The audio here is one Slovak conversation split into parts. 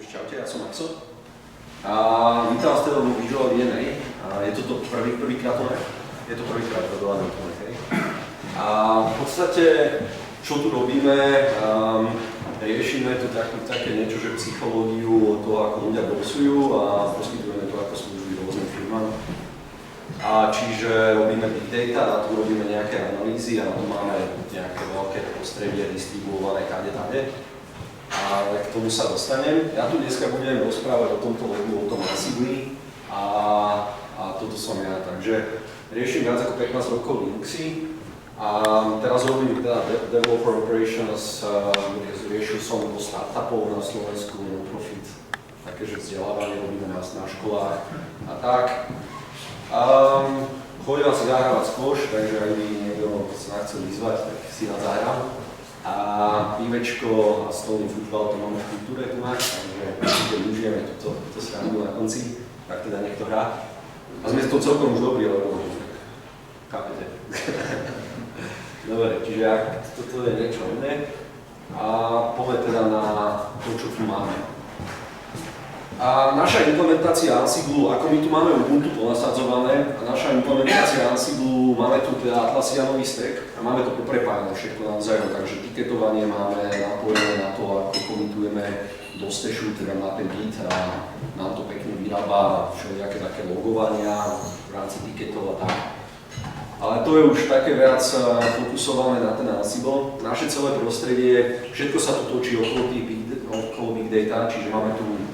Čaute, ja som Maxo a vítam vás teda vo Visual DNA. Je to prvýkrát, je to prvýkrát predované, hej. A v podstate, čo tu robíme, riešime tu také niečo, že psychológiu, to ako ľudia boxujú a poskytujeme to ako služby rôznym firmám. A čiže robíme big data, na to robíme nejaké analýzy a na to máme nejaké veľké prostredie distribuované kade-tade. Ale k tomu sa dostanem. Ja tu dneska budem rozprávať o tomto webu, o tom Ansible a toto som ja. Takže riešim viac ako 15 rokov Linuxy a teraz robím teda Developer Operations, riešil som do startupov na Slovensku, non-profit, také, že vzdelávanie robíme na školách a tak. Chodím si zahrávať squash, takže ak by niekto sa chcel vyzvať, tak si na zahrám. A pívečko a stolný futbal to máme v kultúre tu máš, takže keď využijeme túto stranu na konci, tak teda niekto hrá. A sme to celkom už dobrí, lebo chápete. Dobre, čiže ak toto je niečo iné, a poďme teda na to, čo tu máme. A naša implementácia Ansible, ako my tu máme Ubuntu ponasadzované, a naša implementácia Ansible, máme tu teda Atlassianový stack a máme to poprepájane všetko navzájom, takže tiketovanie máme napojené na to, ako komitujeme do stashu, teda na ten Git a nám to pekne vyrába všelijaké také logovania v rámci tiketov a tak. Ale to je už také viac fokusované na ten Ansible. Naše celé prostredie, všetko sa tu točí okolo big data, čiže máme tu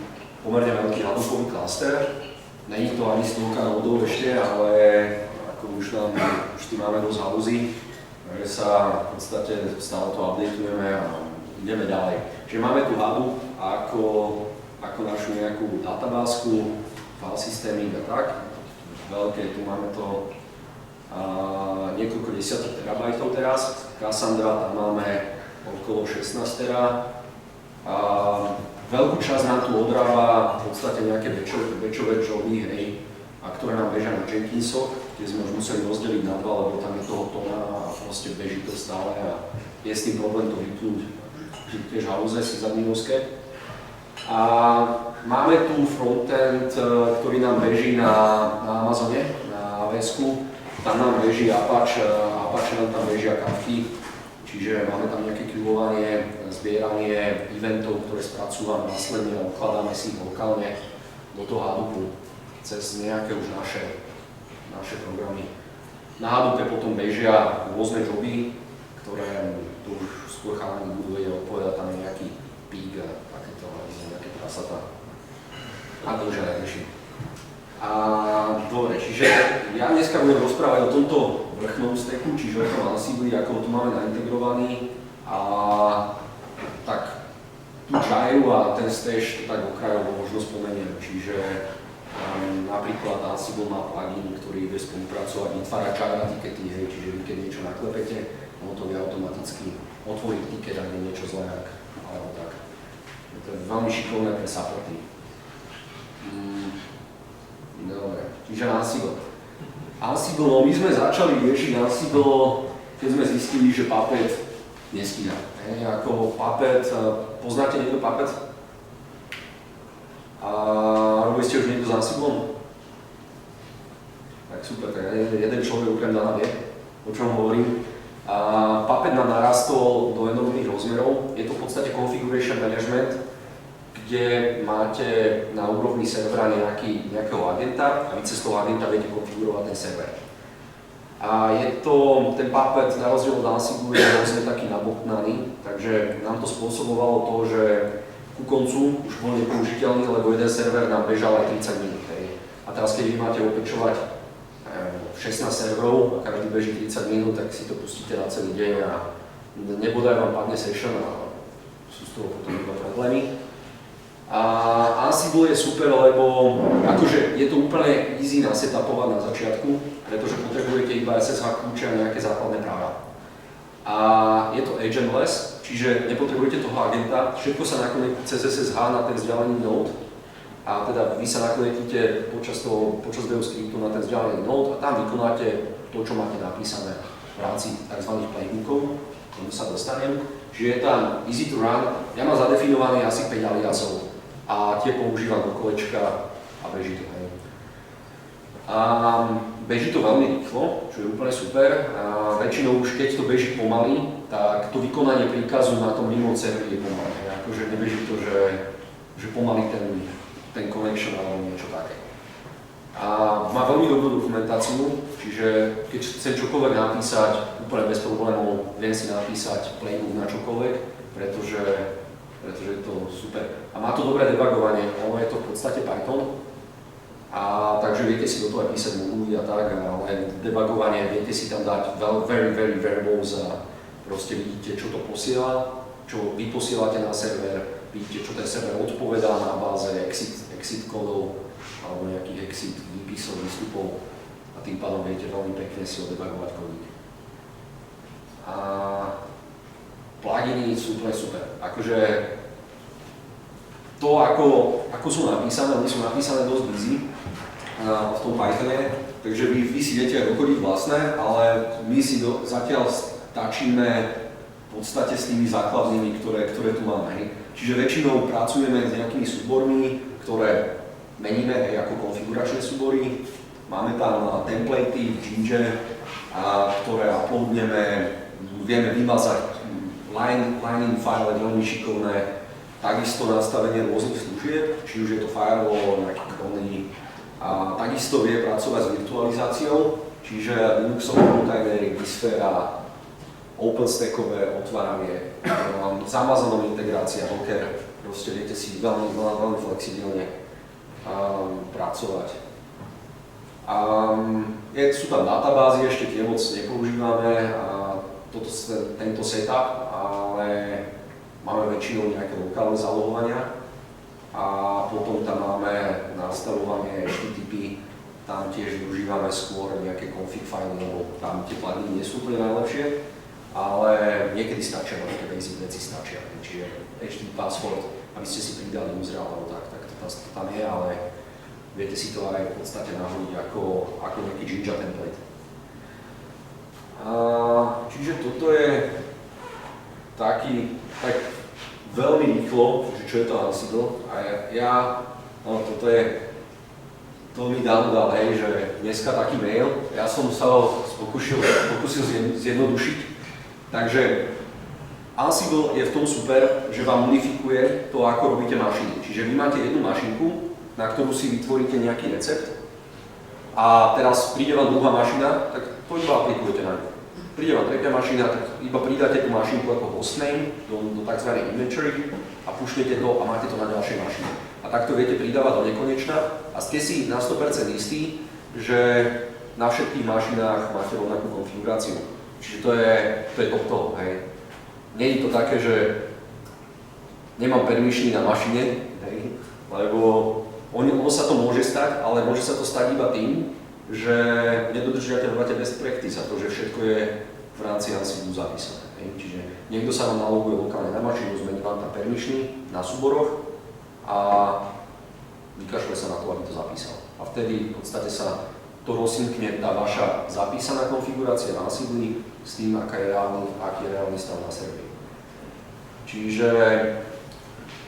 pomerne veľký Hadoopový klaster. Není to ani stovka nódov ešte, ale ako už tu máme dosť halúzy, takže sa v podstate stále to updateujeme a ideme ďalej. Čiže máme tu Hadoop ako našu nejakú databázku, file systéming a tak. Veľké, tu máme to niekoľko desiatok terabajtov teraz. Cassandra, tam máme okolo 16 tera. Veľkú časť nám tu odrába v podstate nejaké batchové joby, hej, a ktoré nám bežia na Jenkinsoch, kde sme už museli rozdeliť na dva, lebo tam je toho tona a proste beží to stále a je s tým problém to vypnúť tiež halúze si za minuske. A máme tu frontend, ktorý nám beží na Amazone, na AWS-ku, tam nám beží Apache nám tam bežia Kafky. Čiže máme tam nejaké queuovanie, zbieranie eventov, ktoré spracúvame následne a ukladáme si ich lokálne do toho Hadoopu cez nejaké už naše programy. Na Hadoope potom bežia rôzne joby, ktoré tu už skôr chalani budú vedieť odpovedať, tam je nejaký pík a takéto, nejaké prasatá. A to už aj neriešim. A dobre, čiže ja dneska budem rozprávať o tomto vrchnom stacku, čiže o tom Ansible, ako ho tu máme naintegrovaný a tak tú Jairu a ten stash to tak okrajovo možno spomeniem, čiže napríklad Ansible má plugin, ktorý vie spolupracovať, vytvára Jira tikety, hej, čiže vy keď niečo naklepete, on to vie automaticky otvoriť tiket, ak je niečo zlé, alebo tak. To je veľmi šikovné pre supporty. Dobre, čiže Ansible. No my sme začali riešiť Ansible, keď sme zistili, že Puppet nestíha. Ako Puppet, poznáte niekto Puppet? A robili ste už niekto s Ansiblom? Tak super, tak jeden človek okrem Dana vie, o čom hovorím. Puppet nám narastol do enormných rozmerov, je to v podstate configuration management, kde máte na úrovni servera nejakého agenta a vy cez toho agenta viete konfigurovať ten server. A ten Puppet na rozdiel od Ansible je vlastne taký nabobtnaný, takže nám to spôsobovalo to, že ku koncu už bol nepoužiteľný, lebo jeden server nám bežal aj 30 minút. A teraz keď vy máte opečovať 16 serverov a každý beží 30 minút, tak si to pustíte na celý deň a nebodaj vám padne session a sú z toho potom iba problémy. A Ansible je super, lebo akože je to úplne easy nasetapovať na začiatku, pretože potrebujete iba SSH kľúče a nejaké základné práva. A je to agentless, čiže nepotrebujete toho agenta, všetko sa nakoniec cez SSH na ten vzdialený node a teda vy sa nakonetíte počas DO scriptu na ten vzdialený node a tam vykonáte to, čo máte napísané v rámci tzv. Playbookov, k tomu sa dostanem. Čiže je tam easy to run, ja mám zadefinované asi 5 aliasov. a tie používam do kolečka a beží to. Hej. A beží to veľmi rýchlo, čo je úplne super. A väčšinou už keď to beží pomaly, tak to vykonanie príkazu na tom remote serveri je pomalé. Akože nebeží to, že pomaly ten connection alebo niečo také. A má veľmi dobrú dokumentáciu, čiže keď chcem čokoľvek napísať, úplne bez problémov, viem si napísať playbook na čokoľvek, pretože je to super. A má to dobré debugovanie, ono je to v podstate Python, a takže viete si do toho aj písať moduly a tak, ale debugovanie, viete si tam dať very variables a proste vidíte, čo to posiela, čo vy posielate na server, vidíte, čo ten server odpovedá na báze exit kódov alebo nejakých exit výpisov, výstupov a tým pádom viete veľmi pekne si odebugovať kódik. A pluginy sú úplne super. Akože to, ako sú napísané, oni sú napísané dosť busy v tom Pythone, takže vy si viete aj dokodiť vlastné, ale my si zatiaľ stačíme v podstate s tými základnými, ktoré tu máme. Hej. Čiže väčšinou pracujeme s nejakými súbormi, ktoré meníme aj ako konfiguračné súbory. Máme tam templatey v Jinja, ktoré uploadneme, vieme vymazať line-in file, veľmi šikovné, takisto nastavenie rôznych služieb, či už je to firewall, nejaký cronny, a takisto vie pracovať s virtualizáciou, čiže Linuxové kontajnery, vSphere, OpenStackové otváranie, zamazanou integrácia, Docker, proste viete si veľmi flexibilne pracovať. Sú tam databázy, ešte tie moc nepoužívame, tento setup, ale máme väčšinou nejaké lokálne zálohovania a potom tam máme nastavovanie HTTP, tam tiež využívame skôr nejaké config file, lebo tam tie pluginy nie sú úplne najlepšie, ale niekedy stačia, nejaké basic veci stačia, čiže HTTP password, aby ste si pridali user alebo tak to tam je, ale viete si to aj v podstate nahodiť ako nejaký Jinja template. Čiže toto je tak veľmi rýchlo, že čo je to Ansible. A toto je, to mi dal, hej, že dneska taký mail, ja som sa ho pokúsil zjednodušiť. Takže Ansible je v tom super, že vám unifikuje to, ako robíte mašiny. Čiže vy máte jednu mašinku, na ktorú si vytvoríte nejaký recept a teraz príde vám druhá mašina, tak to iba aplikujete na ňu. Príde vám tretia mašina, tak iba pridáte tú mašinku ako hostname do tzv. Inventory a pušnete to a máte to na ďalšej mašine. A takto viete pridávať do nekonečna a ste si na 100% istí, že na všetkých mašinách máte rovnakú konfiguráciu. Čiže to je top toho, hej. Nie je to také, že nemám permissiony na mašine, hej, lebo ono sa to môže stať, ale môže sa to stať iba tým, že nedodržiavate best practice a to, že všetko je v rámci Ansible zapísané. Hej. Čiže niekto sa vám naloguje lokálne na mašinu, zmení vám tam permissiony na súboroch a vykašle sa na to, aby to zapísal. A vtedy v podstate sa to rozsynkne tá vaša zapísaná konfigurácia v Ansible s tým, aký je reálny stav na serveri. Čiže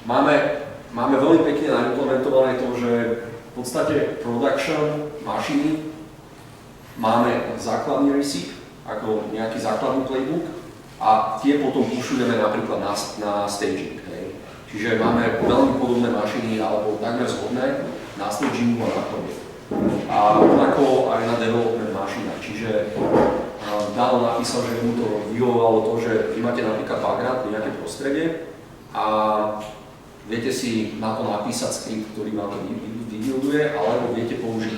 máme veľmi pekne naimplementované to, že v podstate production mašiny máme základný recipe, ako nejaký základný playbook a tie potom pušujeme napríklad na staging. Hej. Čiže máme veľmi podobné mašiny alebo takmer zhodné na stagingu a na prvom. A rovnako aj na development mašinách. Čiže Dalo napísal, že mu to vyhovovalo to, že vy máte napríklad background, nejaké prostredie a viete si na to napísať skript, ktorý vám to vybuilduje, alebo viete použiť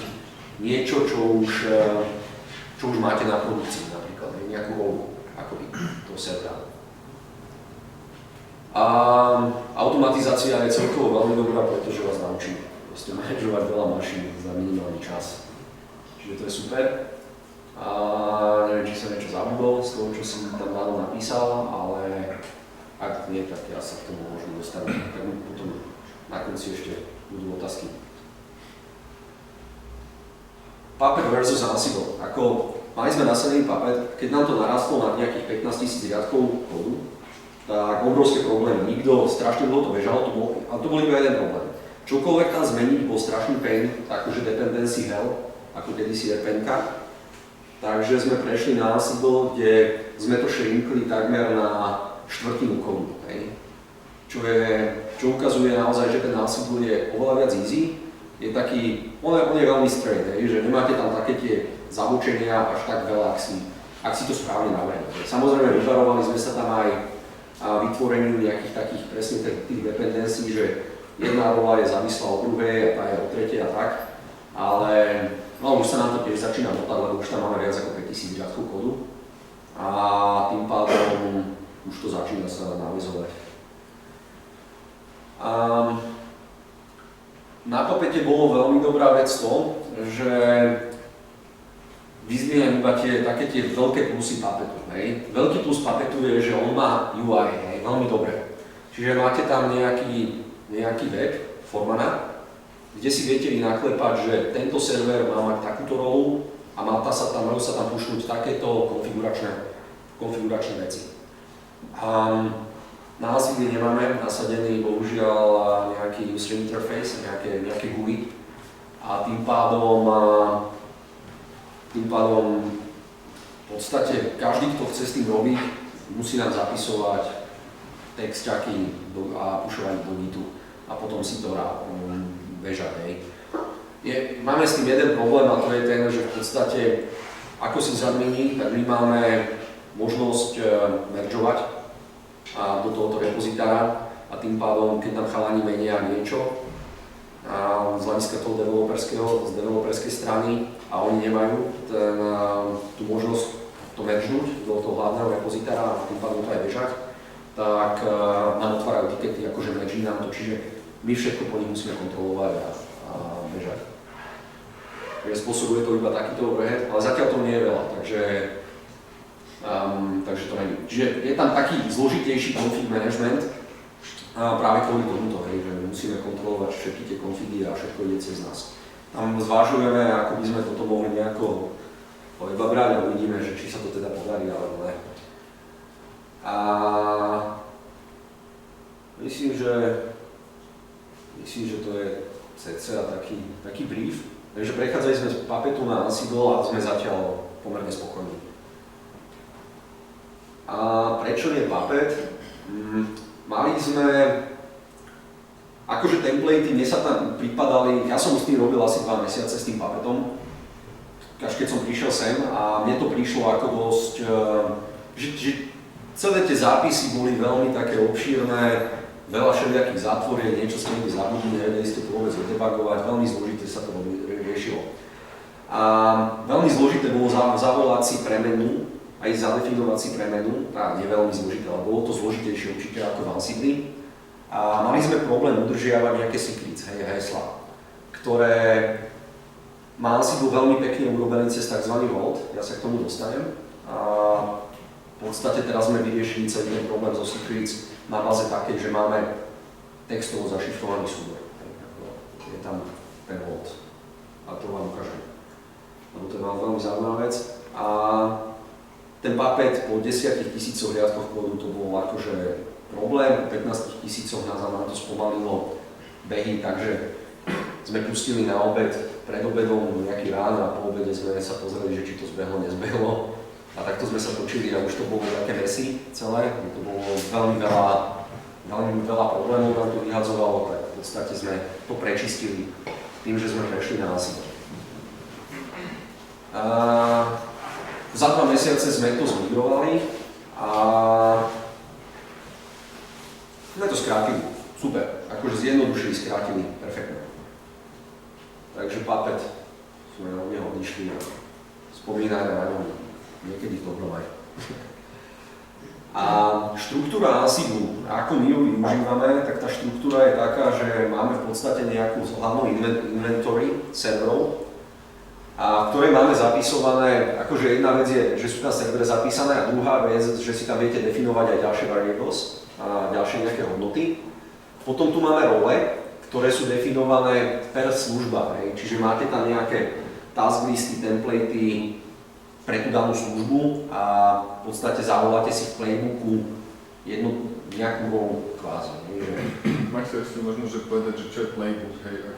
niečo, čo už máte na produkcii, napríklad nejakú voľbu, ako by to servera. A automatizácia je celkovo veľmi dobrá, pretože vás naučí manažovať veľa mašín za minimálny čas. Čiže to je super. A neviem, či som niečo zabudol z toho, čo som tam Dano napísal, ale ak nie, tak ja sa k tomu môžem dostať. Tak potom na konci ešte budú otázky. Puppet versus Ansible. Mali sme nasadený Puppet, keď nám to narastlo na nejakých 15 000 riadkov kódu, tak obrovské problémy. Nikto strašne dlho to bežal, a to bol iba jeden problém. čokoľvek tam zmeniť bol strašný pain, akože dependency hell, ako kedysi RPNka. Takže sme prešli na Ansible, kde sme to shrinkli takmer na štvrtinu kódu. Čo ukazuje naozaj, že ten Ansible je oveľa viac easy. Je taký, on je veľmi straight, že nemáte tam také tie zabučenia až tak veľa, ak si to správne navrhnete. Samozrejme, vyvarovali sme sa tam aj vytvoreniu nejakých takých presne tých dependencí, že jedna rola je závislá od druhej a tá je od tretej a tak, ale no, už sa nám to tiež začína motať, lebo už tam máme viac ako 5000 riadkov kódu a tým pádom už to začína sa navizovať. Na Puppete bolo veľmi dobrá vec to, že vyzdvihnem iba také tie veľké plusy Puppetu. Veľký plus Puppetu je, že on má UI veľmi dobre. Čiže máte tam nejaký web, formana, kde si viete vy naklepať, že tento server má mať takúto rolu a majú sa tam pušnúť takéto konfiguračné veci. Na Ansible nemáme nasadený bohužiaľ nejaký user interface, nejaké GUI a tým pádom v podstate každý, kto chce s tým robiť, musí nám zapisovať texťaky a pušovať do Gitu a potom si to bežať. Máme s tým jeden problém a to je ten, že v podstate ako si zadmení, tak my máme možnosť meržovať do tohoto repozitára a tým pádom, keď nám chalani menia niečo z hľadiska toho z developerskej strany a oni nemajú tú možnosť to meržnúť do toho hlavného repozitára a tým pádom to aj bežať, tak nám otvárajú tikety, akože merží nám to, čiže my všetko po nich musíme kontrolovať a bežať. Takže spôsobuje to iba takýto overhead, ale zatiaľ to nie je veľa, takže to není. Čiže je tam taký zložitejší config management práve kvôli tomuto, že my musíme kontrolovať všetky tie configy a všetko ide cez nás. Tam zvážujeme, ako by sme toto mohli nejako vybabrať a uvidíme, že či sa to teda podarí alebo ne. A myslím, že to je cca taký brief. Takže prechádzali sme z Puppetu na Ansible a sme zatiaľ pomerne spokojní. A prečo nie Puppet? Mali sme, akože templatey, mne sa tam pripadali, ja som s tým robil asi 2 mesiace s tým Puppetom, až keď som prišiel sem a mne to prišlo ako dosť, že celé tie zápisy boli veľmi také obšírne, veľa všelijakých zátvoriek, niečo ste niekde zabudli, nevedeli ste to vôbec debugovať, veľmi zložité sa to riešilo. A veľmi zložité bolo zavolať si premenu, aj zadefinovať si premenu, nie veľmi zložité, ale bolo to zložitejšie určite ako v Ansible. A mali sme problém udržiavať nejaké secrets, hesla, ktoré má Ansible veľmi pekne urobený cez tzv. Vault, ja sa k tomu dostanem. A v podstate teraz sme vyriešili celý ten problém so secrets na báze takej, že máme textovo zašifrovaný súbor. Je tam ten Vault. A to vám ukážem. Lebo to je veľmi zaujímavá vec. A ten Puppet po 10 000 riadkoch kódu to bol akože problém, po 15 000 nám to spomalilo behy, takže sme pustili na obed, pred obedom nejaký ráno a po obede sme sa pozreli, že či to zbehlo, nezbehlo. A takto sme sa točili a už to bolo také messy celé, to bolo veľmi veľa problémov nám to vyhadzovalo, tak v podstate sme to prečistili tým, že sme prešli na Ansible. Za 2 mesiace sme to zmigrovali a sme to skrátili. Super, akože zjednodušili, skrátili, perfektne. Takže Puppet sme od neho odišli a spomínajme na ňom niekedy v dobrom aj. A štruktúra Ansible, ako my ju využívame, tak tá štruktúra je taká, že máme v podstate nejakú hlavnú inventory serverov, a ktoré máme zapisované, akože jedna vec je, že sú tam servery zapísané a druhá vec, že si tam viete definovať aj ďalšie variables a ďalšie nejaké hodnoty. Potom tu máme role, ktoré sú definované per služba, čiže máte tam nejaké task listy, templatey pre tú danú službu a v podstate zavoláte si v playbooku nejakú rolu kvázi. Máš sa ešte možno, že povedať, že čo je playbook, hej?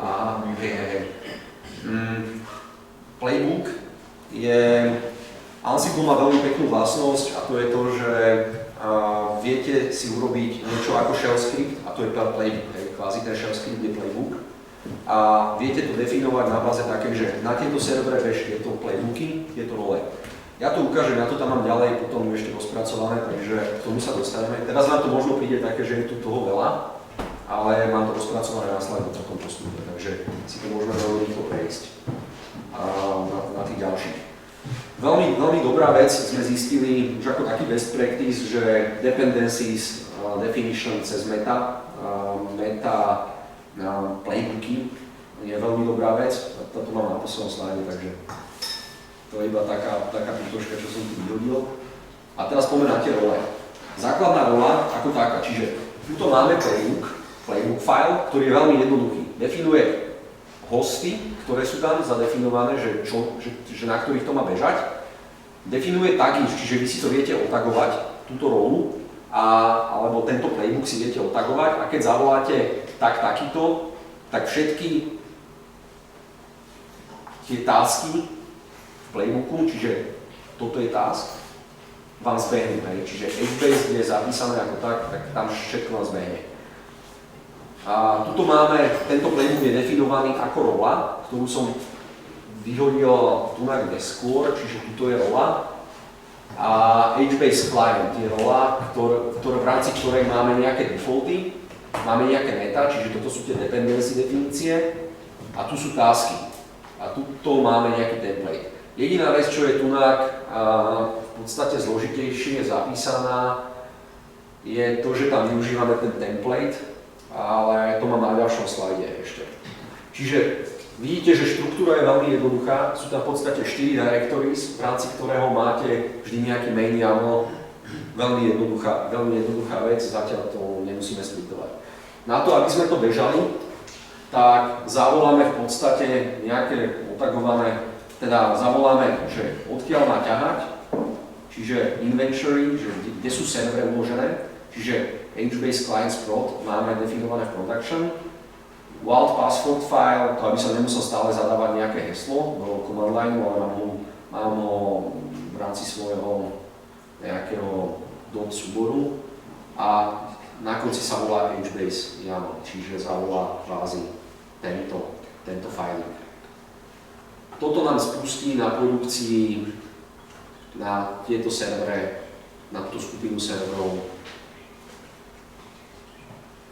Playbook je... Ansible má veľmi peknú vlastnosť a to je to, že viete si urobiť niečo ako shell script a to je playbook, hej, kvázi ten shell script je playbook. A viete to definovať na báze také, že na tieto servere bež tieto playbooky, tieto role. Ja to ukážem, ja to tam mám ďalej, potom ešte rozpracované, takže k tomu sa dostaneme. Teraz vám to možno príde také, že je tu toho veľa, ale mám to rozpracované na slajdu v takom postupe, takže si to môžeme veľmi rýchlo prejsť na tých ďalších. Veľmi dobrá vec sme zistili, už ako taký best practice, že dependencies definition cez meta playbooky je veľmi dobrá vec. Toto mám na poslednom slajde, takže to je iba taká pýtoška, čo som tu vyhodil. A teraz poďme na tie role. Základná rola ako taká, čiže tuto máme playbook file, ktorý je veľmi jednoduchý. Definuje hosty, ktoré sú tam zadefinované, že na ktorých to má bežať. Definuje tagy, čiže vy si to viete otagovať, túto rolu, alebo tento playbook si viete otagovať a keď zavoláte takýto, tak všetky tie tasky v playbooku, čiže toto je task, vám zbehnú. Čiže HBase, kde je zapísané ako tak tam všetko vám zbehne. A tuto máme, tento playbook je definovaný ako rola, ktorú som vyhodil tu neskôr, čiže tuto je rola. A HBase client je rola, v rámci ktorej máme nejaké defaulty, máme nejaké meta, čiže toto sú tie dependency definície a tu sú tasky. A tuto máme nejaký template. Jediná vec, čo je tu v podstate zložitejšie zapísaná, je to, že tam využívame ten template, ale to mám na ďalšom slajde ešte. Čiže vidíte, že štruktúra je veľmi jednoduchá, sú tam v podstate 4 directories, v rámci ktorého máte vždy nejaký main YAML, veľmi jednoduchá vec, zatiaľ to nemusíme splitovať. Na to, aby sme to bežali, tak zavoláme v podstate nejaké otagované, teda zavoláme, že odkiaľ má ťahať, čiže inventory, že kde sú servery uložené, čiže HBase clients prod máme definované v production. Wild password file, to aby som nemusel stále zadávať nejaké heslo do command line, ale mám ho v rámci svojho nejakého dot súboru a na konci sa volá HBase YAML, čiže zavolá kvázi tento filing. Toto nám spustí na produkcii na tieto servere, na túto skupinu serverov,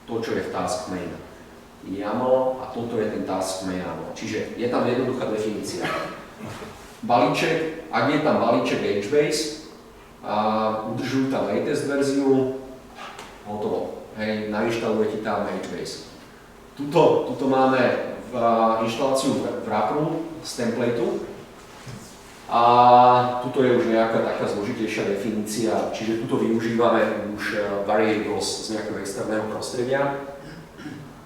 to, čo je v task main YAML a toto je ten task main YAML. Čiže je tam jednoduchá definícia. Balíček, ak je tam balíček HBase a udržujú tam latest verziu, hotovo. Hej, nainštalujete tam HBase. Tuto máme inštaláciu wrapperu z templateu a tuto je už nejaká taká zložitejšia definícia, čiže tuto využívame už variables z nejakého externého prostredia.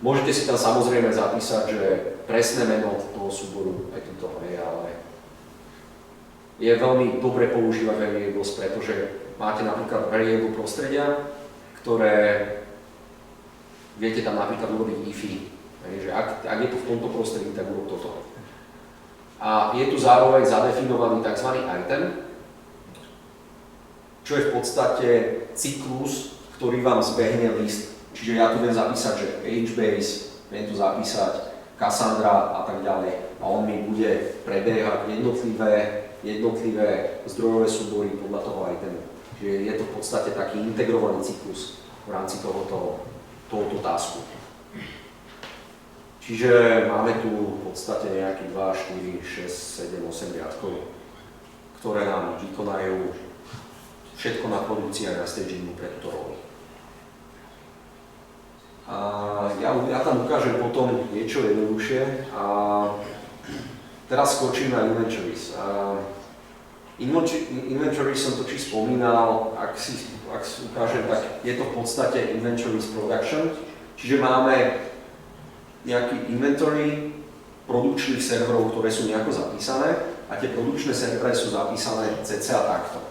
Môžete si tam samozrejme zapísať, že presné meno toho súboru aj tuto je, ale je veľmi dobre používať variables, pretože máte napríklad variable prostredia, ktoré viete tam napríklad urobiť ify, že ak je to v tomto prostredí, tak urob toto. A je tu zároveň zadefinovaný tzv. Item, čo je v podstate cyklus, ktorý vám zbehne list. Čiže ja tu viem zapísať, že HBase, viem tu zapísať Cassandra a tak ďalej. A on mi bude prebiehať jednotlivé zdrojové súbory podľa toho itemu. Čiže je to v podstate taký integrovaný cyklus v rámci tohoto tasku. Čiže máme tu v podstate nejakých 2, 4, 6, 7, 8 riadkov, ktoré nám vykonajú všetko na produkcii a na stagingu pre túto rolu. Ja tam ukážem potom niečo jednoduchšie a teraz skočím na inventories. Inventories som totiž spomínal, ak si ukážem, tak je to v podstate inventories production, čiže máme nejaký inventory produkčných serverov, ktoré sú nejako zapísané a tie produkčné servery sú zapísané cca takto.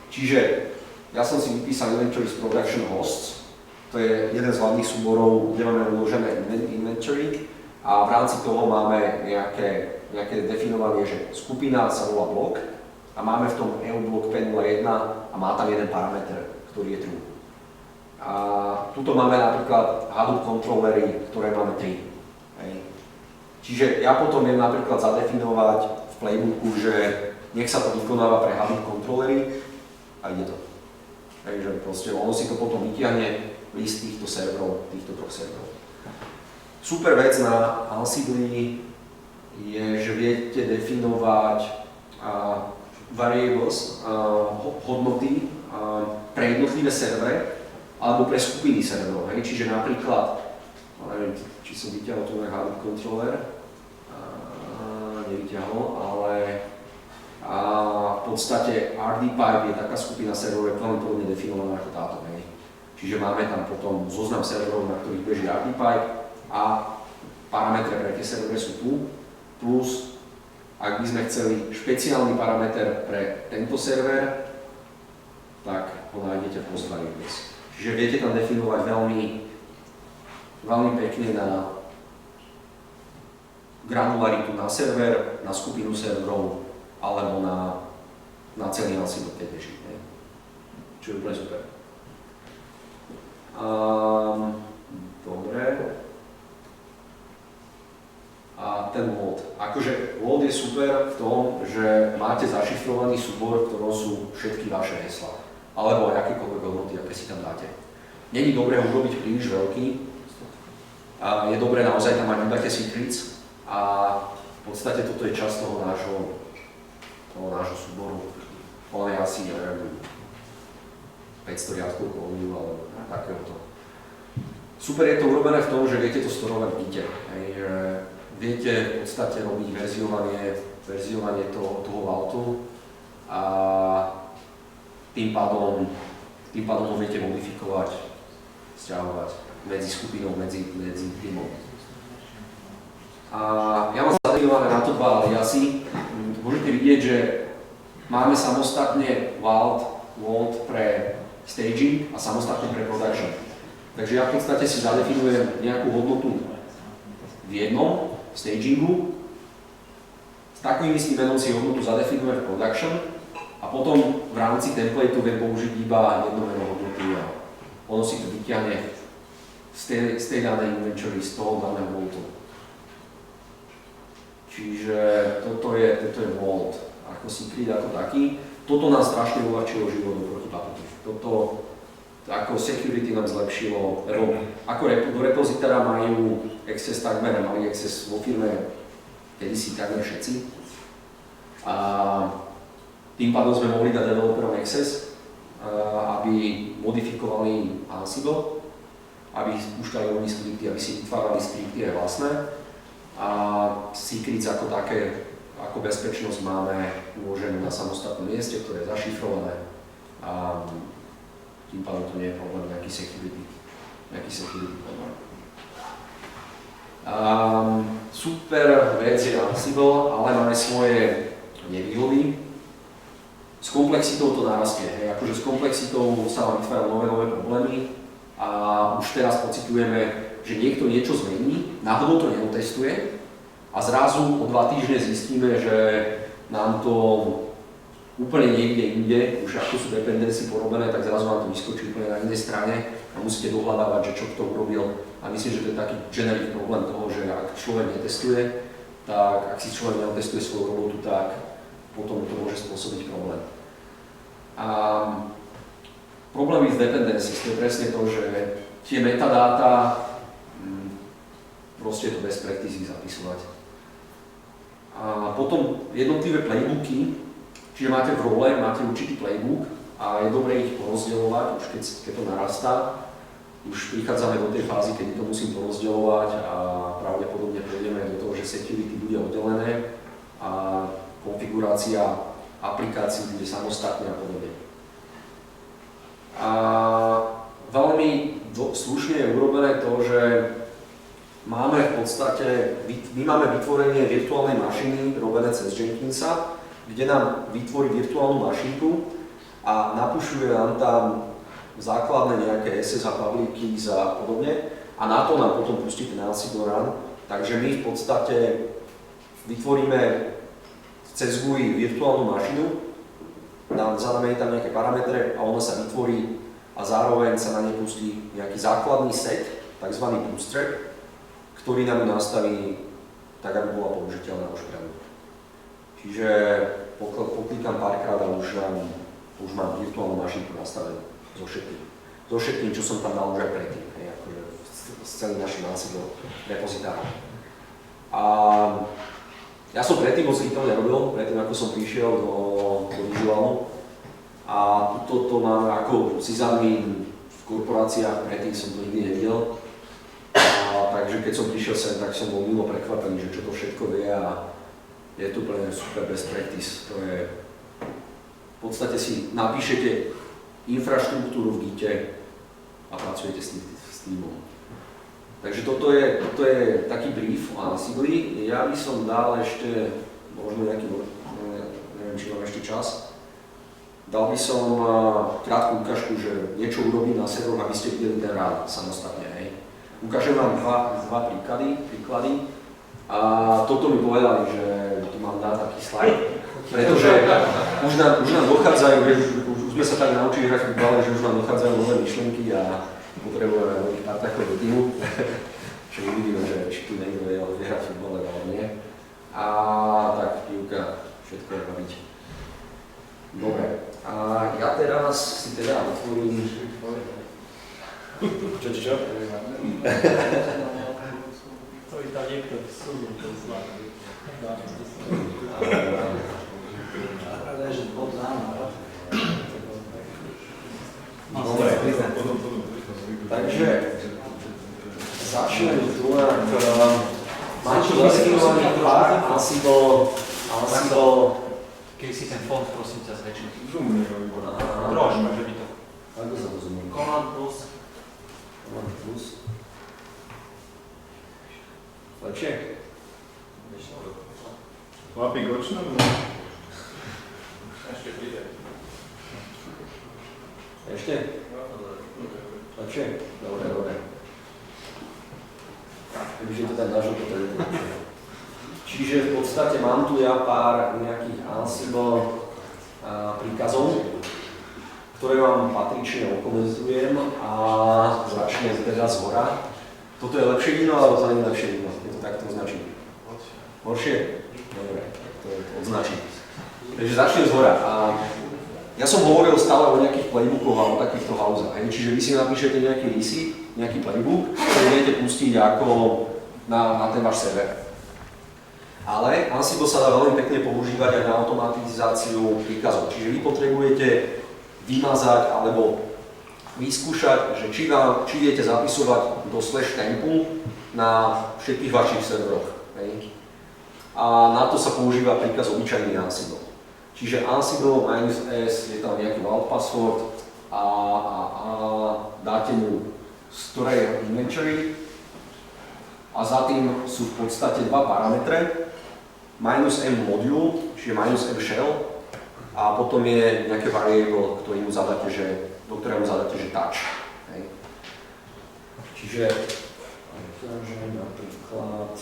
Čiže ja som si vypísal inventories production hosts, to je jeden z hlavných súborov, kde máme uložené inventory a v rámci toho máme nejaké definovanie, že skupina sa volá blok a máme v tom EU blok P01 a má tam jeden parameter, ktorý je true. A tuto máme napríklad Hadoop controllery, ktoré máme 3. Hej. Čiže ja potom viem napríklad zadefinovať v playbooku, že nech sa to vykonáva pre Hadoop controllery a ide to. Takže proste ono si to potom vytiahne list týchto serverov, týchto 3 serverov. Super vec na Ansible je, že viete definovať variables, hodnoty pre jednotlivé servery alebo pre skupiny serverov. Čiže napríklad, neviem, či som vyťahol tu Hadoop controller, nevyťahol, ale v podstate RDPipe je taká skupina serverov, je veľmi podobne definovaná ako táto. Čiže máme tam potom zoznam serverov, na ktorých beží RDPipe a parametre pre tie servery sú tu, plus ak by sme chceli špeciálny parameter pre tento server, tak ho nájdete v PostVariables. Čiže viete tam definovať veľmi pekne na granularitu na server, na skupinu serverov alebo na celý Ansible, keď beží. Čo je úplne super. Dobre. A ten load. Akože load je super v tom, že máte zašifrovaný súbor, v ktorom sú všetky vaše heslá. Alebo aj akékoľvek hodnoty, aké si tam dáte. Není dobré ho urobiť príliš veľký. Je dobré naozaj tam mať také secrets. A v podstate toto je časť toho nášho súboru. On je asi, neviem, 500 riadkov kódu, alebo takéhoto. Super je to urobené v tom, že viete to storovať v Gite. Viete v podstate robiť verziovanie toho vaultu a tým pádom ho viete modifikovať, sťahovať medzi skupinou, medzi týmom. A ja mám zadefinované na to 2 aliasy. Môžete vidieť, že máme samostatne vault pre staging a samostatne pre production. Takže ja v podstate si zadefinujem nejakú hodnotu v jednom stagingu, s takým istým menom si hodnotu zadefinujem v production a potom v rámci templateu viem použiť iba jedno meno hodnoty a ono si to vyťahne z tej danej inventory, z toho daného vaultu. Čiže toto je vault, ako secret ako taký. Toto nám strašne uľahčilo život oproti Paputi. Toto ako security nám zlepšilo, ako do repozitára majú access takmer, mali access vo firme kedysi takmer všetci. A tým pádom sme mohli dať developerom access, aby modifikovali Ansible, aby spúšťali oni skripty, aby si vytvárali skripty aj vlastné. A secrets ako také, ako bezpečnosť máme uložené na samostatnom mieste, ktoré je zašifrované. A tým pádom to nie je problém, nejaký security problém. Super vec je Ansible, ale máme svoje nevýhody. S komplexitou to narastie, akože s komplexitou sa vám vytvárajú nové problémy a už teraz pociťujeme, že niekto niečo zmení, náhodou to neotestuje a zrazu o 2 týždne zistíme, že nám to úplne niekde inde, už ako sú dependency porobené, tak zrazu vám to vyskočí úplne na inej strane a musíte dohľadávať, že čo kto urobil. A myslím, že to je taký generic problém toho, že ak človek netestuje, tak ak si človek neotestuje svoju robotu, tak potom to môže spôsobiť problém. A problémy s dependencies, to je presne to, že tie metadáta, proste je to best practice ich zapisovať. A potom jednotlivé playbooky, čiže máte v role, máte určitý playbook a je dobré ich porozdeľovať, už keď to narastá. Už prichádzame do tej fázy, kedy to musím porozdeľovať a pravdepodobne pôjdeme do toho, že security bude oddelené a konfigurácia aplikácií bude samostatne a podobne. A veľmi slušne je urobené to, že máme v podstate, my máme vytvorenie virtuálnej mašiny robené cez Jenkinsa, kde nám vytvorí virtuálnu mašinku a napušuje nám tam základné nejaké SSH public keys a podobne a na to nám potom pustí ten Ansible run. Takže my v podstate vytvoríme cez GUI virtuálnu mašinu, zadáme tam nejaké parametre a ona sa vytvorí a zároveň sa na nej pustí nejaký základný set, tzv. Bootstrap, ktorý nám nastaví tak, aby bola použiteľná už priamo. Čiže poklikám párkrát a už mám virtuálnu mašinku nastavenú so všetkým. So všetkým, čo som tam dal už aj predtým, akože s celým našim Ansible repozitárom. A ja som predtým moc to nerobil, predtým ako som prišiel do Visualu. A toto mám ako sysadmin v korporáciách, predtým som to nikdy nevidel. Takže keď som prišiel sem, tak som bol milo prekvapený, že čo to všetko vie a je to úplne super best practice. To je, v podstate si napíšete infraštruktúru v Gite a pracujete s týmom. Takže toto je taký brief o Ansible. Ja by som dal ešte, možno nejaký, neviem, či mám ešte čas, dal by som krátku ukážku, že niečo urobím na serveroch, aby ste videli ten run samostatne. Ukážem vám dva príklady. A toto mi povedali, že tu mám dať taký slajd, pretože už nám dochádzajú, už sme sa tak naučili hrať v futbale, že už nám dochádzajú nové myšlienky a potrebujeme nových partakov do týmu. Čiže uvidíme, že či tu niekto vie hrať v futbale alebo nie. A tak, pivka, všetko je baviť. Dobre, a ja teraz si teda otvorím... Čo? To by tam niekto vsunul, to zlá. Ale že bod zámar. Dobre, takže začnem tu, mám tu zaskynovaný pár Ansible. Keby si ten fond, prosím ťa, zväčšiť. Zoom Trošku, že by to... Ako sa to zoomuje? Command plus. Lepšie? Chlapík očno? Ešte príde. Ešte? Lepšie? Dobre. Kebyže to tak nažil, to je. Čiže v podstate mám tu ja pár nejakých Ansible príkazov, ktoré vám patrične okomentujem a začnem teda z hora. Toto je lepšie víno, alebo to nie je lepšie víno? Je to takto označím. Horšie? Dobre, tak to označím. Takže začnem z hora. Ja som hovoril stále o nejakých playbookoch a o takýchto hauzách. Čiže vy si napíšete nejaký RISI, nejaký playbook, ktorý viete pustiť ako na ten váš server. Ale Ansible sa dá veľmi pekne používať aj na automatizáciu príkazov. Čiže vy potrebujete vymazať alebo vyskúšať, že či viete zapisovať do /tempu na všetkých vašich serveroch. A na to sa používa príkaz obyčajný Ansible. Čiže Ansible -s je tam nejaký vault password a dáte mu store inventory a za tým sú v podstate dva parametre. -m module, čiže -m shell a potom je nejaké variable, do ktorému zadáte, že touch. Hej. Čiže napríklad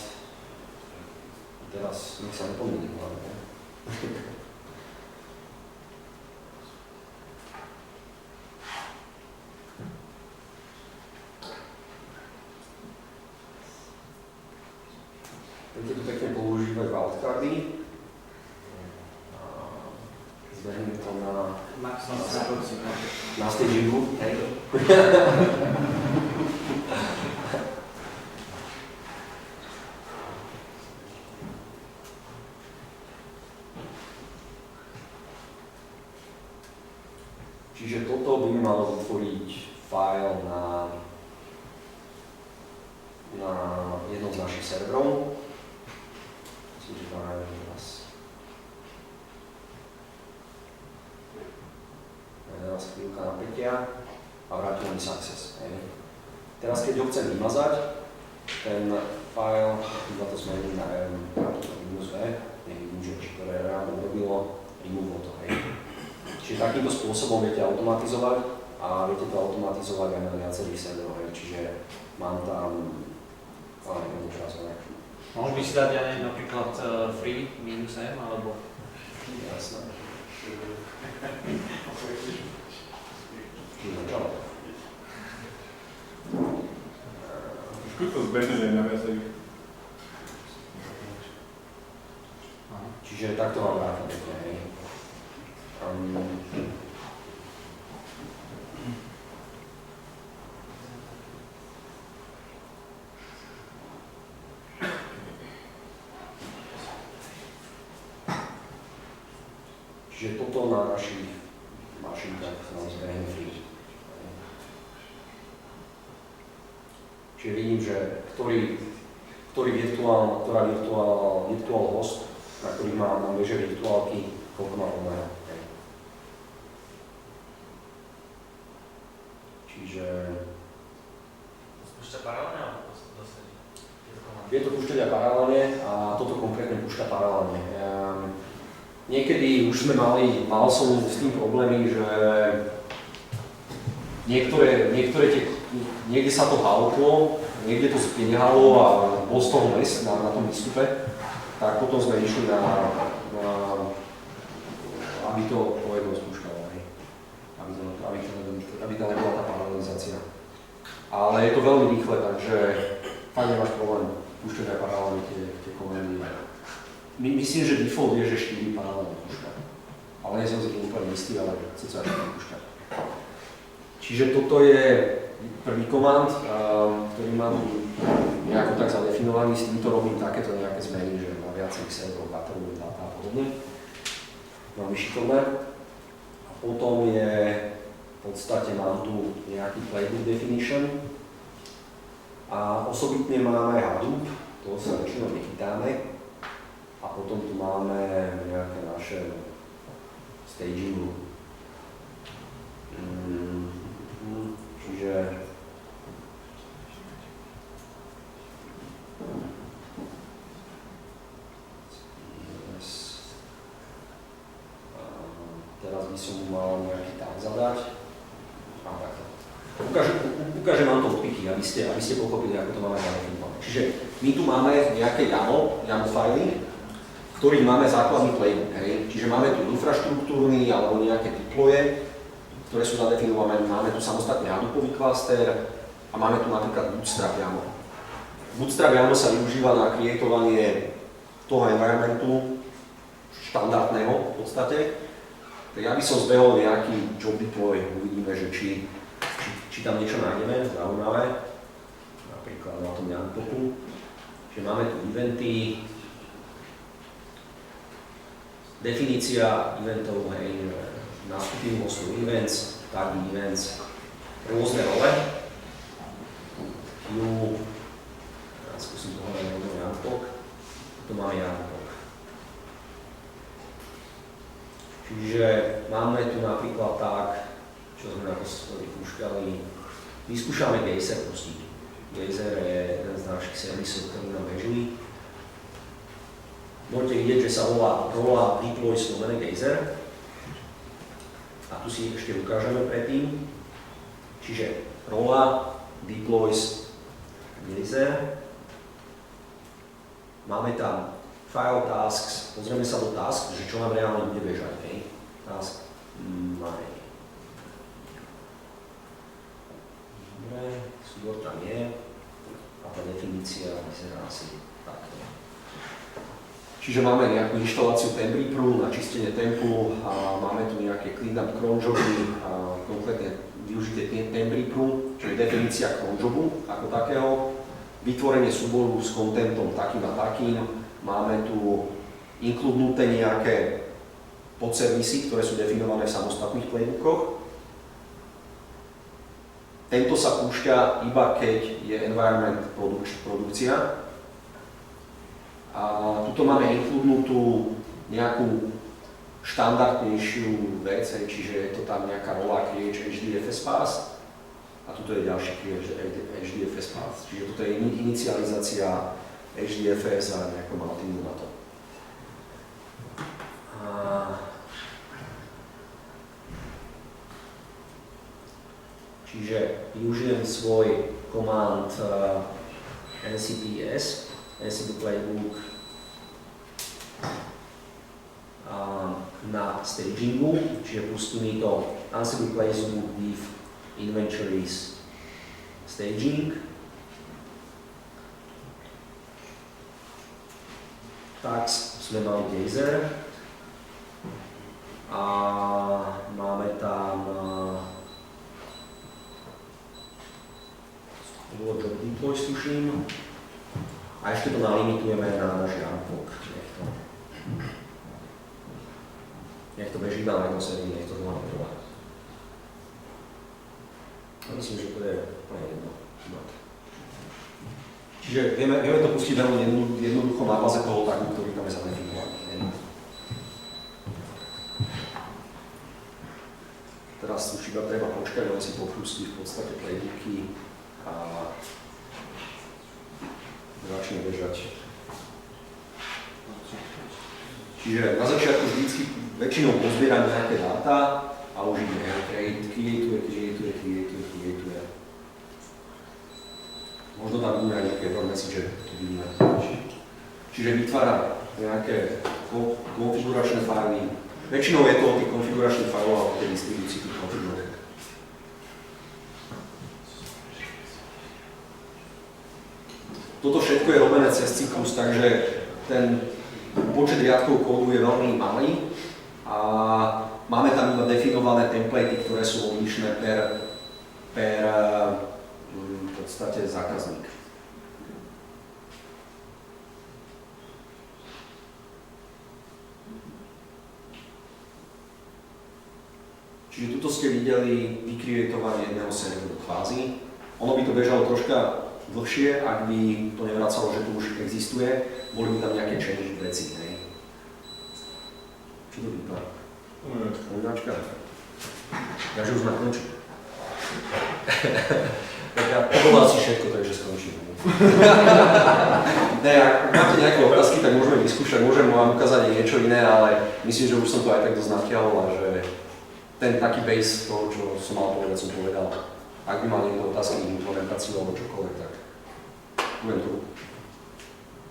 teraz nech sa nepomýlim hlavne. Budete tu pekne používať wildcardy. Zbehnem to na stagingu. Hej. Čiže toto by mi malo vytvoriť file na jednom z našich serverov. Čiže to najmä teraz chvíľka napätia a vrátime mi success. Teraz keď ho chcem vymazať, ten file, iba to zmením na -v, nevidím, že či to reálne urobilo, remove to. Čiže takýmto spôsobom viete automatizovať a a viete to automatizovať aj na viacerých serveroch, čiže mám tam, ale neviem ukázať. Mohol by si dať aj napríklad free -m alebo... Jasné. Trošku to zbežne na viacerých. Čiže takto mám grafické, hej. Čiže toto na našich mašinkách nám zbehne free. Čiže vidím, že ktorá virtuál host, na ktorých mám bežia virtuálky, koľko má voľného. Čiže... Spúšťa paralelne alebo dosť? Vie to púšťať aj paralelne a toto konkrétne púšťa paralelne. Niekedy už mal som s tým problémy, že niekde sa to halklo, niekde to spienehalo a bol z toho mes na tom výstupe, tak potom sme išli aby to pojedno spúšťalo, aby tam nebola tá paralelizácia. Ale je to veľmi rýchle, takže fakt nemáš problém púšťať aj paralelne tie komandy. Myslím, že default je, že 4 paralelne púšťa. Ale nie som si tým úplne istý, ale chce sa 4 púšťa. Čiže toto je prvý komand, ktorý mám nejako tak zadefinovaný. S týmto robím takéto nejaké zmeny, že na viacerých serveroch baterujem dáta a podobne. Veľmi šikovné. A potom je, v podstate mám tu nejaký playbook definition. A osobitne máme Hadoop, toho sa väčšinou nechytáme. A potom tu máme nejaké naše stagingu. Čiže teraz by som mal nejaký tag zadať. A takto. Ukážem vám to odpiky, aby ste pochopili, ako to máme zadefinované. Čiže my tu máme nejaké YAML fily, v ktorých máme základný playbook. Hej. Čiže máme tu infraštruktúrny alebo nejaké deploye, ktoré sú zadefinované. Máme tu samostatný Hadoopový klaster a máme tu napríklad Bootstrap YAML. Bootstrap YAML sa využíva na kreatovanie toho environmentu štandardného v podstate. Tak ja by som zbehol nejaký job deploy, uvidíme, že či tam niečo nájdeme zaujímavé, napríklad na tom Hadoopu. Čiže máme tu eventy, definícia eventov, hej, nástupy množstvo events, tagy events, rôzne role. Teraz skúsim pohľadať na Jantok. Tu máme Jantok. Čiže máme tu napríklad tak, čo sme naposledy púšťali, vyskúšame Geyser pustiť. Geyser je jeden z našich servisov, ktorý nám beží. Môžete vidieť, že sa volá deploy / Geyser. A tu si ešte ukážeme predtým. Čiže rola, deploys, Geyser. Máme tam file tasks, pozrieme sa do task, že čo nám reálne bude bežať. Hej. Task my. Dobre, súbor tam je. A tá definícia vyzerá asi takto. Čiže máme nejakú inštaláciu Tembriprul na čistenie tempu a máme tu nejaké cleanup cron joby, konkrétne využité Tembriprul, čo je definícia cron jobu ako takého, vytvorenie súboru s contentom takým a takým, máme tu inkludnuté nejaké podservisy, ktoré sú definované v samostatných playbookoch. Tento sa púšťa iba keď je environment produkcia. A tuto máme inkludnutú nejakú štandardnejšiu vec, čiže je to tam nejaká rola create HDFS path a tuto je ďalší create HDFS path, čiže toto je inicializácia HDFS a nejako maltinu na to. Čiže využijem svoj command ncps, Ansible Playbook na stagingu, čiže pustí mi to Ansible Playbook div inventories staging. Tak sme mali geyser a máme tam bolo job deploy, tuším. A ešte to nalimitujeme na náš Yarnblock. Nech to beží iba na jednom serveri, nech to dlho netrvá. A myslím, že to je úplne jedno. Čiže vieme to pustiť veľmi jednoducho na baze toho tagu, ktorý tam je zadefinovaný. Teraz už iba treba počkať, len si popustí v podstate playbooky a začne bežať. Čiže na začiatku vždycky väčšinou pozbieram nejaké dáta a už ide createuje. Možno tam budú aj nejaké error message, to vidíme. Čiže vytváram nejaké konfiguračné fajly. Väčšinou je to o tých konfiguračných fajlov a o tej distribúcii tých konfiguračných. Toto všetko je robené cez cyklus, takže ten počet riadkov kódu je veľmi malý a máme tam iba definované templatey, ktoré sú odlišné per v podstate zákazník. Čiže tuto ste videli vykreatovanie jedného serveru fázy. Ono by to bežalo troška dlhšie, ak by to nevracalo, že to už existuje, boli by tam nejaké change veci, hej. Čo to vypadá? Spomínačka. Takže už sme končili. Tak ja povolám si všetko, takže skončím. Ne, ak máte nejaké otázky, tak môžeme vyskúšať, môžem vám ukázať niečo iné, ale myslím, že už som to aj tak dosť natiahol a že ten taký base toho, čo som mal povedať, som povedal. Ak by mal niekto otázky, implementáciu alebo čokoľvek, tak budem tu.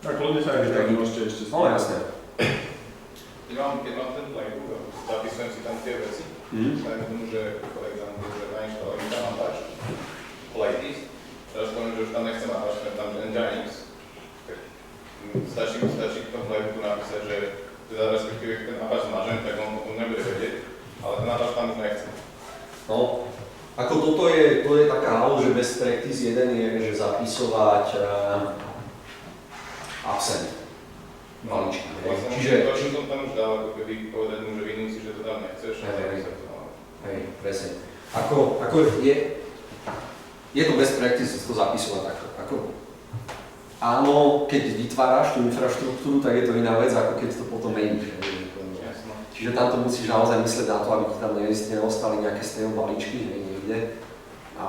Tak ľudia sa aj môžete ešte No jasné. Keď mám ten playbook, zapisujem si tam tie veci, dajme tomu, že že nainštalujem tam Apache, playlist, teraz poviem, že už tam nechcem Apache, tam Nginx, tak stačí v tom playbooku napísať, že teda respektíve keď ten Apache zmažem, tak on nebude vedieť, ale ten Apache tam už nechcem. No, ako toto je taká halus, že best practice jeden je, že zapisovať absent. Maličky, Čiže to, čo som tam už dal, ako keby povedať mu, že vyním si, že to tam nechceš, hej, presne. Ako je to best practice to zapisovať takto. Áno, keď vytváraš tú infraštruktúru, tak je to iná vec, ako keď to potom meníš. Čiže tam to musíš naozaj myslieť na to, aby ti tam neostali nejaké stejné balíčky, niekde. A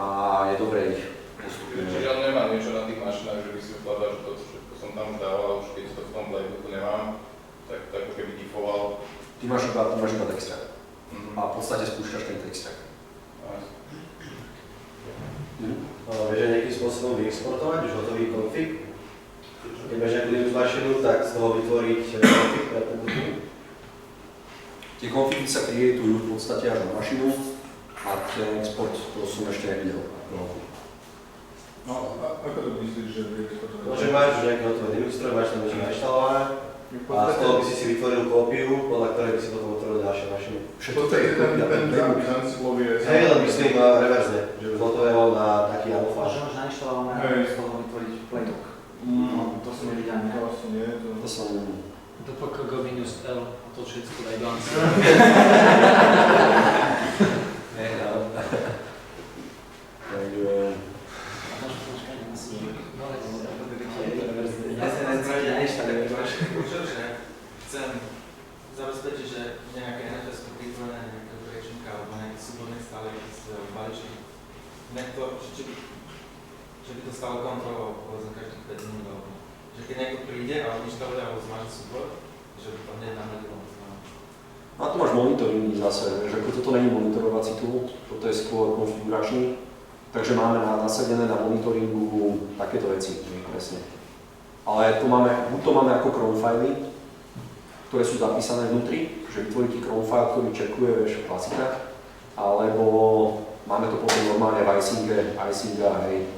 je dobré ich postupne. Čiže on nemá niečo na tých mašinách, že by si ukladal, že to všetko som tam už dával, a už keď to v tom playbooku nemám, tak ako keby diffoval. Ty máš iba textrack. A v podstate spúšťaš ten textrack. Vieš aj nejakým spôsobom vyexportovať už hotový config? Keď máš nejakú Linux mašinu, tak z toho vytvoriť config pre tú budu? Tie konfigy sa creatujú v podstate až na mašinu a ten export, to som ešte nevidel. No, ako to myslíš, že vyexportovať? No, že máš nejaký hotový Linux stroj, máš tam niečo nainštalované a z toho by si vytvoril kópiu, podľa ktorej by si potom otvoril ďalšie mašiny. Toto je ten zápis Ansible je... Hej, len myslím reverzne, že z hotového na taký alfa. Že máš nainštalované a z toho vytvoriť playbook. To som nevidel, ne? To asi nie, To som... -L, to všetko daj do Ansible. Hej, no. Takže... Chcem zabezpečiť, že nejaké NFS vytvorené nejaké operačníka alebo nejaké súborné stále z balíčky. Že by to stále kontrolovalo povedzme každých 5 minút alebo že keď niekto príde a odinštaluje alebo zmaže súbor, že by to hneď nahradilo. A tu máš monitoring zase, že ako toto není monitorovací tool, toto je skôr konfiguračný. Takže máme nasadené na monitoringu takéto veci, presne. Ale buď to máme ako cron fily, ktoré sú zapísané vnútri, že vytvorí ti cron file, ktorý čekuje, vieš, klasika, alebo máme to potom normálne v iSynga, hej,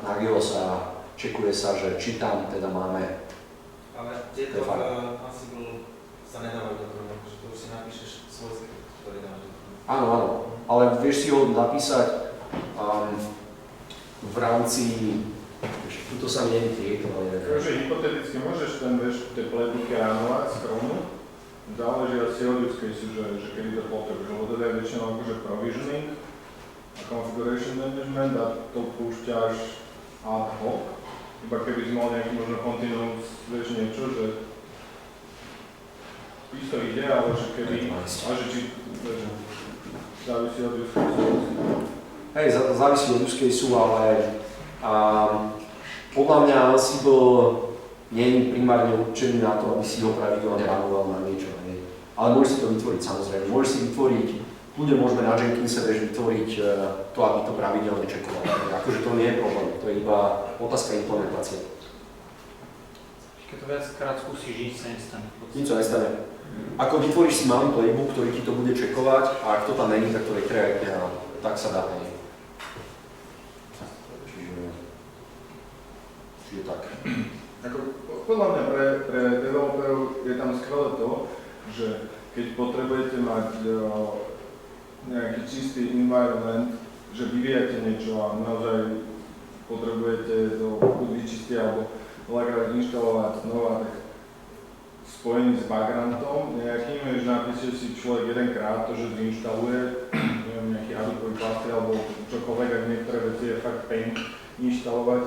na Geos a čekuje sa, že či tam teda máme. Ale tieto Ansible sa nedávajú do toho, že to už si napíšeš svoj skript, ktorý dáš do toho. Áno, ale vieš si ho napísať v rámci, tuto sa mi nevie, Takže hypoteticky môžeš ten, vieš, tie playbooky ránovať z Chrome, záleží asi od use case, že kedy to potrebuješ, lebo teda je väčšinou akože provisioning a configuration management a to púšťaš ad hoc, iba keby si mal nejaký možno continuous, vieš, niečo, že isto ide, ale že keby, a že či, vieš, závisí od use case. Hej, závisí od use case, ale podľa mňa Ansible nie je primárne určený na to, aby si ho pravidelne ranoval na niečo. Hej. Ale môžeš si to vytvoriť samozrejme. Môžeš si vytvoriť, ľudia môžeme na Jenkinse vytvoriť to, aby to pravidelne čekovalo. Akože to nie je problém, to je iba otázka implementácie. Keď to viackrát skúsiš, nič sa nestane. Nič sa nestane. Ako vytvoríš si malý playbook, ktorý ti to bude čekovať a ak to tam není, tak to retrajekne a tak sa dá. Čiže tak. Ako, podľa mňa pre developerov je tam skvelé to, že keď potrebujete mať nejaký čistý environment, že vyvíjate niečo a naozaj potrebujete to buď vyčistiť alebo veľakrát inštalovať znova, tak spojený s backgroundom nejakým, že napíše si človek jedenkrát to, že zinštaluje neviem, nejaký Hadoopový plaster alebo čokoľvek, ak niektoré veci je fakt pain inštalovať,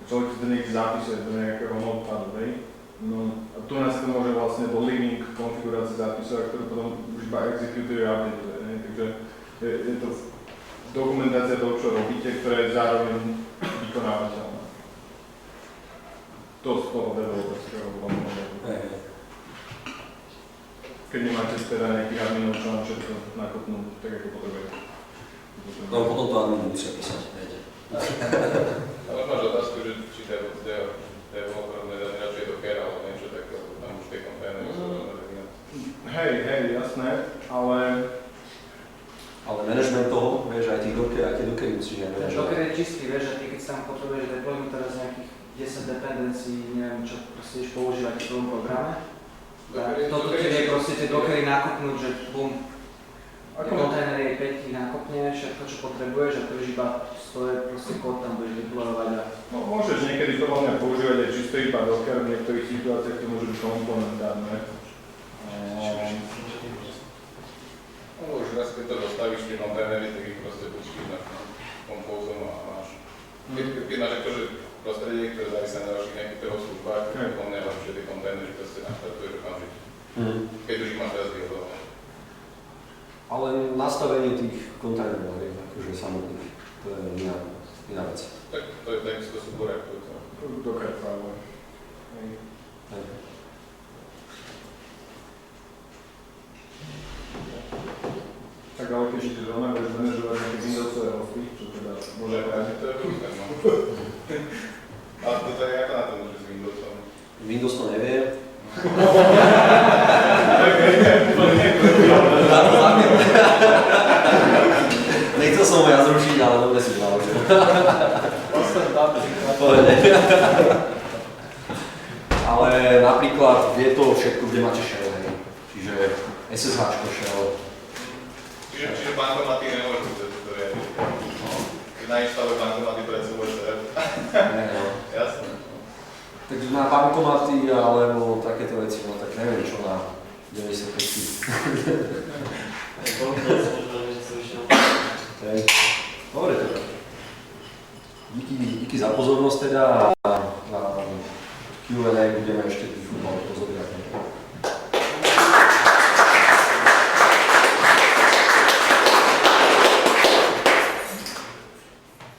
človek si to niekde zapisuje do nejakého notepadu, hej. No a tu nás to môže vlastne do living konfigurácie zapisovať, ktoré potom už iba executuje a updateuje, hej. Takže je to dokumentácia toho, čo robíte, ktorá je zároveň vykonávateľná. To z toho developerského modelu. Keď nemáte teda nejakých adminov, čo vám všetko nakopnú, tak ako potrebujete. No potom to admin musia písať, viete. A možno máš otázku, že či developer nedá radšej Docker alebo niečo také, tam už tie kontajnery sú rozhodné. Hej, jasné, ale management toho, vieš, aj tie Dockery musíš manažovať. Docker je čistý, vieš, že ty keď sa tam potrebuješ deployment teraz nejakých 10 dependencií, neviem čo proste ideš používať v tom programe, toto ti vie proste tie Dockery nakopnúť, že bum, tie kontajnery je 5 ti nakopne, všetko čo potrebuješ a to už iba stoje proste kód tam budeš deployovať a... no, môžeš niekedy podľa mňa používať aj čisto iba Docker, v niektorých situáciách to môže byť komponentárne. No už raz, keď to dostavíš tie kontajnery, tak ich proste počíš na kompózom a máš. Keď máš akože prostredie, ktoré závisí na ďalších nejakých trhov službách, tak on najlepšie tie kontajnery proste naštartuješ okamžite. Keď už ich máš teraz vyhodované. Ale nastavenie tých kontajnerov, akože samotných, to je iná vec. Tak to je takisto súbor, ako je to. Docker file. Tak ale keď ideš doma, budeš manažovať nejaké Windowsové hosty, čo teda môže práve. To je rúzne, no. Ale toto je ako na tom, že s Windowsom. Windows to nevie. Nechcel som ho ja zrušiť, ale dobre si založil. Ale napríklad vie to všetko, kde máte shell, hej. Čiže SSH shell. Čiže bankomaty nemôžu byť, to je. Keď nainštalujú bankomaty pre svoj server. Jasné. Takže na bankomaty alebo takéto veci, no tak neviem čo na 95. Dobre teda. Díky za pozornosť teda a Q&A budeme ešte tých futbalov pozorať.